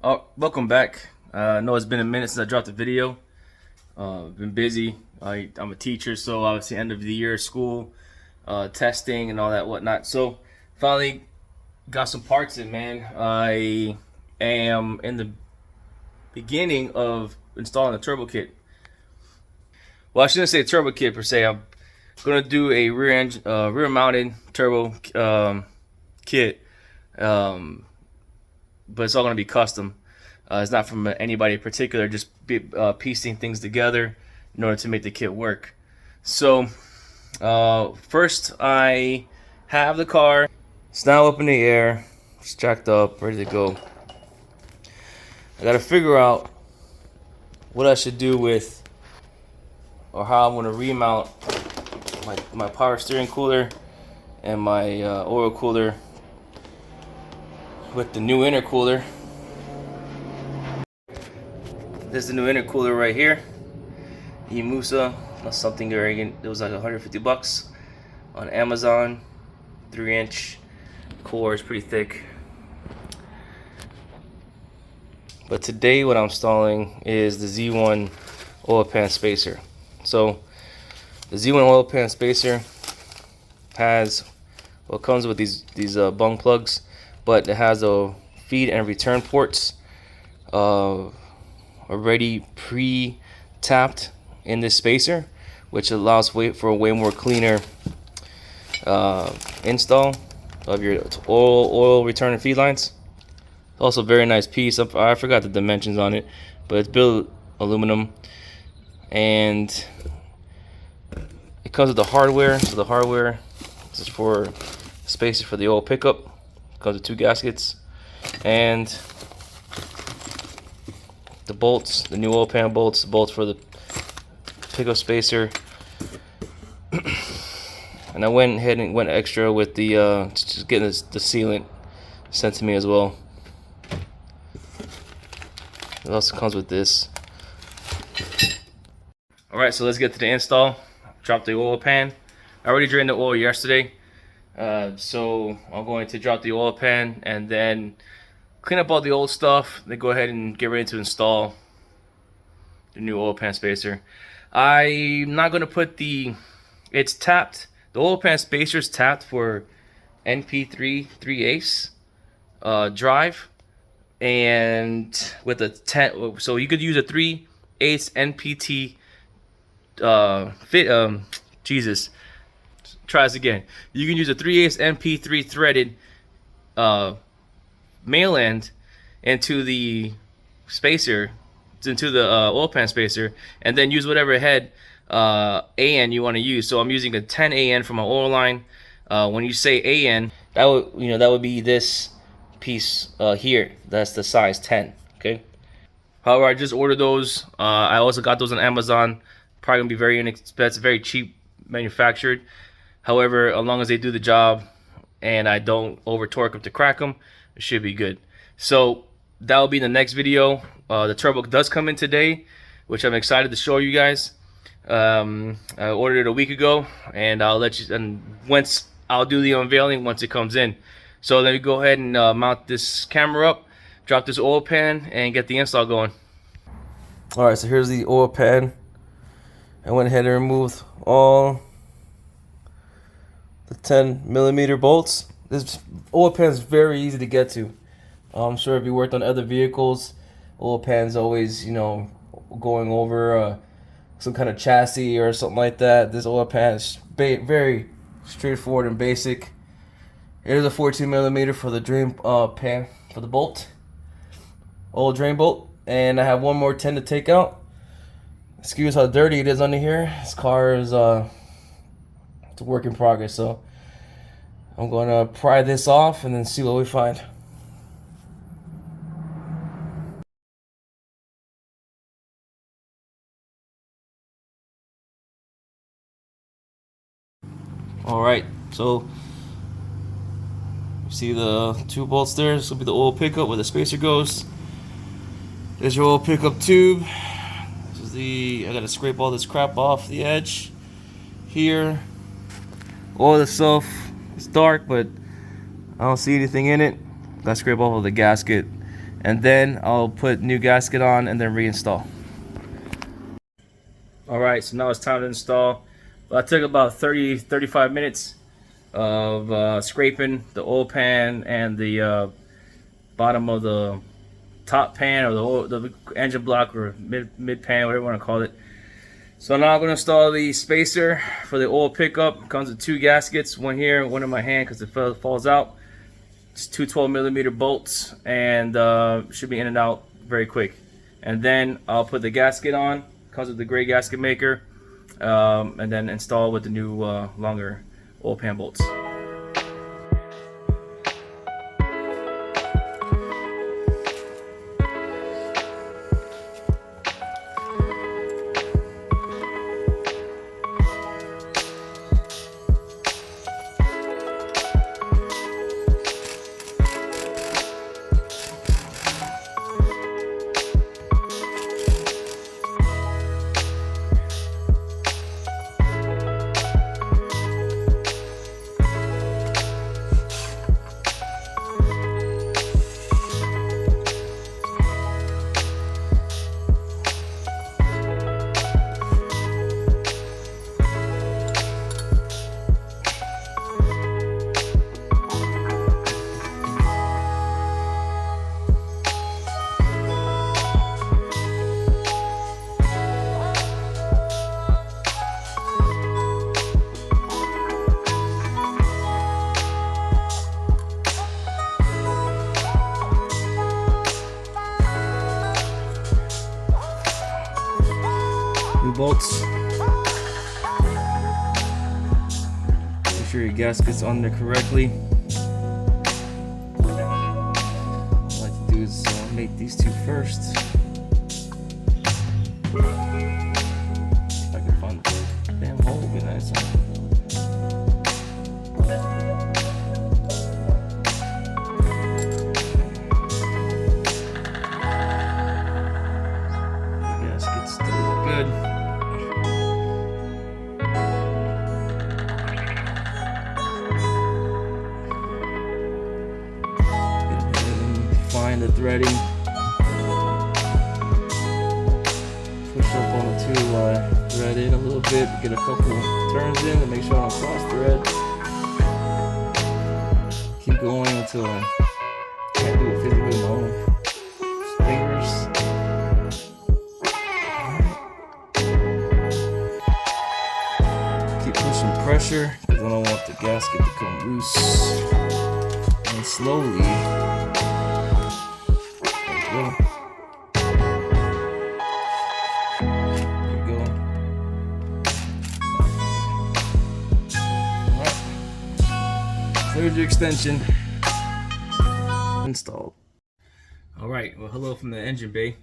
Oh, welcome back. I know it's been a minute since I dropped a video. Been busy. I'm a teacher, so obviously end of the year school, testing and all that whatnot. So finally got some parts in, man. I am in the beginning of installing a turbo kit. Well, I shouldn't say turbo kit per se. I'm gonna do a rear mounted turbo kit, um, but it's all gonna be custom. It's not from anybody in particular, just piecing things together in order to make the kit work. So, first I have the car. It's now up in the air. It's jacked up, ready to go. I gotta figure out what I should do with, or how I'm gonna remount my power steering cooler and my oil cooler with the new intercooler. This is the new intercooler right here. Imusa. That's something arrogant. It was like 150 bucks on Amazon. 3-inch core is pretty thick. But today what I'm installing is the Z1 oil pan spacer. So the Z1 oil pan spacer comes with these bung plugs, but it has a feed and return ports already pre-tapped in this spacer, which allows for a way more cleaner install of your oil return and feed lines. It's also a very nice piece. I forgot the dimensions on it, but it's built aluminum, and it comes with the hardware. So the hardware is for spacer for the oil pickup. It comes with 2 gaskets and the bolts, the new oil pan bolts, bolts for the pickup spacer. And I went ahead and went extra with the just getting the sealant sent to me as well. It also comes with this. Alright, so let's get to the install. Drop the oil pan. I already drained the oil yesterday, so I'm going to drop the oil pan and then clean up all the old stuff, then go ahead and get ready to install the new oil pan spacer. I'm not going to put it's tapped. The oil pan spacer is tapped for NP3 3/8 drive, and with a 10, so you could use a 3/8 NPT Jesus, try this again. You can use a 3/8 NP3 threaded male end into the spacer, into the oil pan spacer, and then use whatever head AN you want to use. So I'm using a 10 AN for my oil line. When you say AN, that would be this piece here. That's the size 10. Okay. However, I just ordered those. I also got those on Amazon. Probably gonna be very inexpensive, very cheap manufactured. However, as long as they do the job and I don't over torque them to crack them, it should be good. So that will be in the next video. The turbo does come in today, which I'm excited to show you guys. I ordered it a week ago, and I'll let you. And once I'll do the unveiling once it comes in. So let me go ahead and mount this camera up, drop this oil pan, and get the install going. All right, so here's the oil pan. I went ahead and removed all the 10mm bolts. This oil pan is very easy to get to. I'm sure if you worked on other vehicles, oil pan's always, going over some kind of chassis or something like that. This oil pan is very straightforward and basic. Here's a 14mm for the drain pan for the bolt, oil drain bolt, and I have one more 10 to take out. Excuse how dirty it is under here. This car is it's a work in progress, so I'm going to pry this off and then see what we find. Alright, so you see the 2 bolts there. This will be the oil pickup where the spacer goes. There's your oil pickup tube. I gotta scrape all this crap off the edge here. Oil itself is dark, but I don't see anything in it. Gotta scrape off of the gasket and then I'll put new gasket on and then reinstall. Alright, so now it's time to install. Well, I took about 30-35 minutes of scraping the oil pan and the bottom of the top pan, or the engine block, or mid pan, whatever you want to call it. So now I'm going to install the spacer for the oil pickup. It comes with 2 gaskets, one here, one in my hand because it falls out. It's 2 12mm bolts, and should be in and out very quick. And then I'll put the gasket on. It comes with the gray gasket maker, and then install with the new longer oil pan bolts. New bolts. Make sure your gasket's on there correctly. What I like to do is make these 2 first. If I can find the damn hole, would be nice. The gasket's still good. Find the threading. Push up on the tool, thread in a little bit, get a couple turns in to make sure I don't cross thread. Keep going until I can't do it physically with my own fingers. Keep pushing pressure because I don't want the gasket to come loose. And slowly. There you go. Alright. There's your extension installed. Alright, well, hello from the engine bay.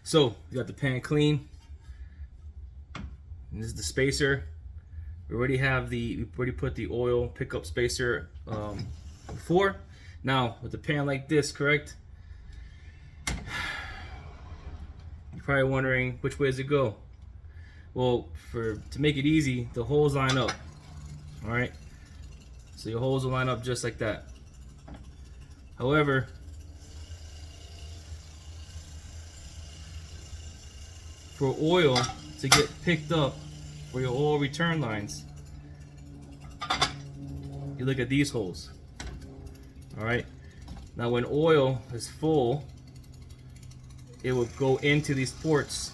So, you got the pan clean. And this is the spacer. We already put the oil pickup spacer before. Now, with the pan like this, correct? You're probably wondering which way does it go. Well, to make it easy, the holes line up. All right, so your holes will line up just like that. However, for oil to get picked up for your oil return lines, you look at these holes. All right, now when oil is full, it will go into these ports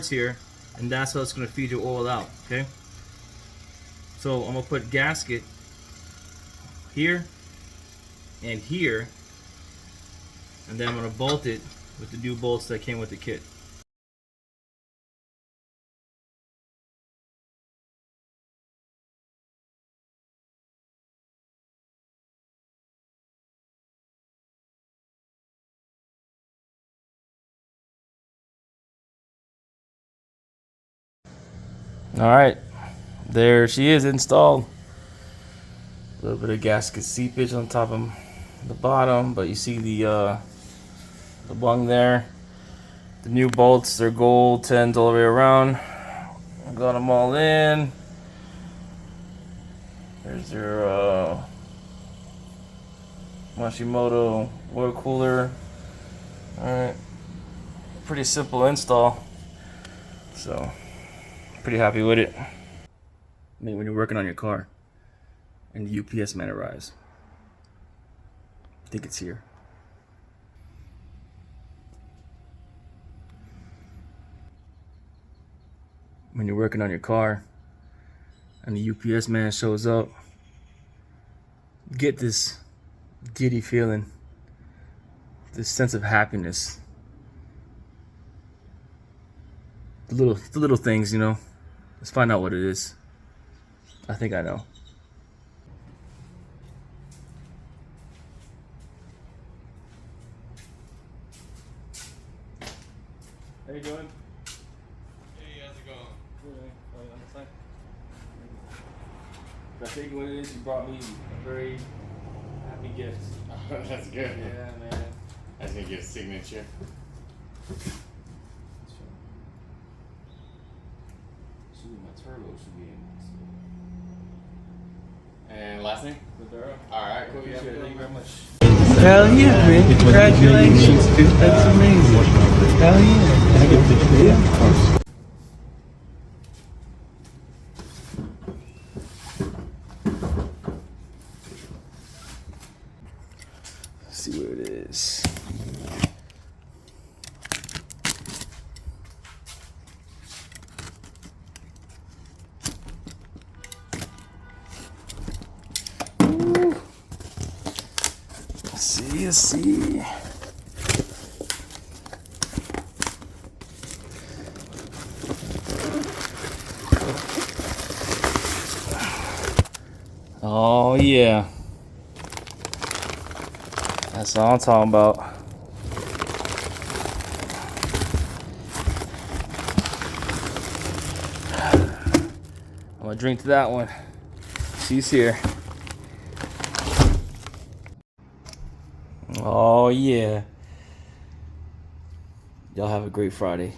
here, and that's how it's going to feed your oil out. Okay, so I'm going to put gasket here and here, and then I'm going to bolt it with the new bolts that came with the kit. All right, there she is installed. A little bit of gasket seepage on top of the bottom, but you see the bung there. The new bolts, they're gold, 10s all the way around. Got them all in. There's your Mashimoto water cooler. Alright. Pretty simple install. So, pretty happy with it. I mean, when you're working on your car and the UPS man arrives, I think it's here. When you're working on your car and the UPS man shows up, get this giddy feeling, this sense of happiness. The little things, you know. Let's find out what it is. I think I know. How you doing? Hey, how's it going? I think what it is, you brought me a very happy gift. Oh, that's good. Yeah, man. I was gonna get a signature. Should be my turbo, should be in. And last name? Maduro. Alright, cool. Yeah, Thank you very much. Hell yeah, man. Congratulations, dude. That's amazing. Hell yeah. Can I get a picture? Yeah, of course. Let's see where it is. Ooh. Let's see. Oh yeah. That's all I'm talking about. I'm gonna drink to that one. She's here. Oh yeah. Y'all have a great Friday.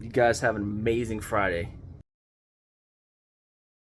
You guys have an amazing Friday.